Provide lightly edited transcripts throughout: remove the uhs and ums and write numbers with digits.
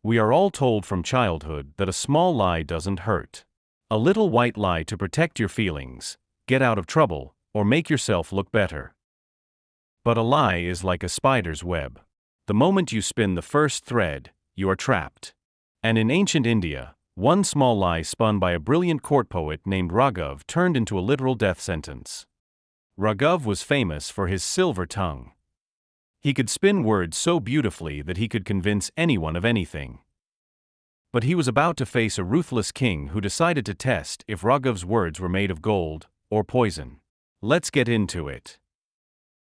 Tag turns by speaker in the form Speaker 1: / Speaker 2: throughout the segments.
Speaker 1: We are all told from childhood that a small lie doesn't hurt. A little white lie to protect your feelings, get out of trouble, or make yourself look better. But a lie is like a spider's web. The moment you spin the first thread, you are trapped. And in ancient India, one small lie spun by a brilliant court poet named Raghav turned into a literal death sentence. Raghav was famous for his silver tongue. He could spin words so beautifully that he could convince anyone of anything. But he was about to face a ruthless king who decided to test if Raghav's words were made of gold or poison. Let's get into it.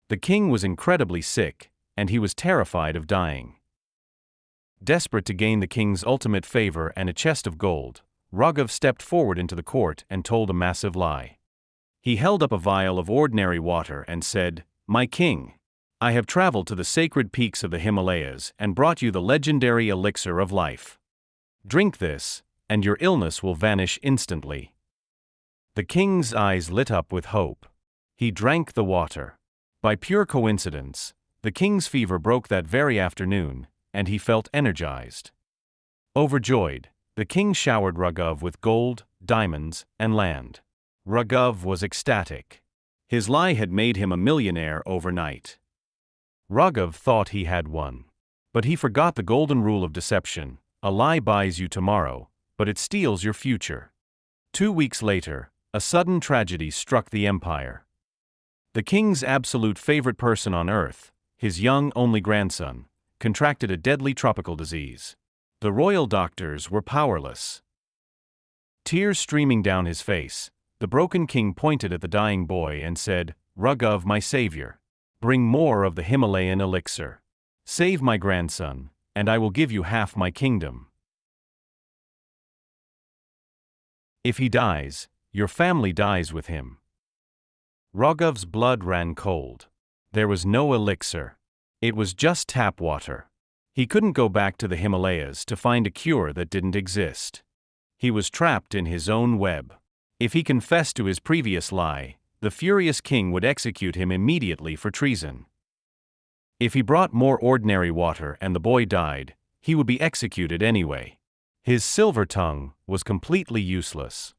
Speaker 1: The king was incredibly sick, and he was terrified of dying. Desperate to gain the king's ultimate favor and a chest of gold, Raghav stepped forward into the court and told a massive lie. He held up a vial of ordinary water and said, "My king, I have traveled to the sacred peaks of the Himalayas and brought you the legendary elixir of life. Drink this, and your illness will vanish instantly." The king's eyes lit up with hope. He drank the water. By pure coincidence, the king's fever broke that very afternoon, and he felt energized. Overjoyed, the king showered Raghav with gold, diamonds, and land. Raghav was ecstatic. His lie had made him a millionaire overnight. Raghav thought he had won. But he forgot the golden rule of deception: a lie buys you tomorrow, but it steals your future. 2 weeks later, a sudden tragedy struck the empire. The king's absolute favorite person on earth, his young only grandson, contracted a deadly tropical disease. The royal doctors were powerless. Tears streaming down his face, the broken king pointed at the dying boy and said, "Raghav, my savior, bring more of the Himalayan elixir. Save my grandson, and I will give you half my kingdom. If he dies, your family dies with him." Raghav's blood ran cold. There was no elixir. It was just tap water. He couldn't go back to the Himalayas to find a cure that didn't exist. He was trapped in his own web. If he confessed to his previous lie, the furious king would execute him immediately for treason. If he brought more ordinary water and the boy died, he would be executed anyway. His silver tongue was completely useless.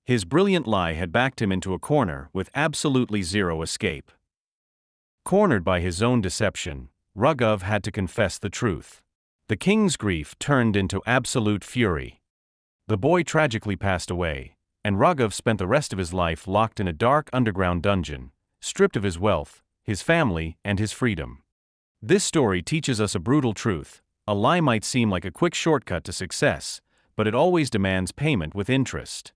Speaker 1: His brilliant lie had backed him into a corner with absolutely zero escape. Cornered by his own deception, Raghav had to confess the truth. The king's grief turned into absolute fury. The boy tragically passed away, and Raghav spent the rest of his life locked in a dark underground dungeon, stripped of his wealth, his family, and his freedom. This story teaches us a brutal truth: a lie might seem like a quick shortcut to success, but it always demands payment with interest.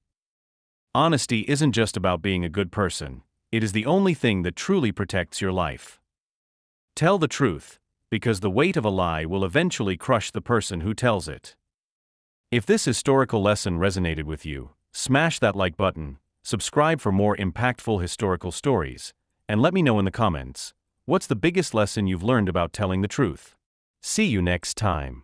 Speaker 1: Honesty isn't just about being a good person, it is the only thing that truly protects your life. Tell the truth, because the weight of a lie will eventually crush the person who tells it. If this historical lesson resonated with you, smash that like button, subscribe for more impactful historical stories, and let me know in the comments, what's the biggest lesson you've learned about telling the truth? See you next time.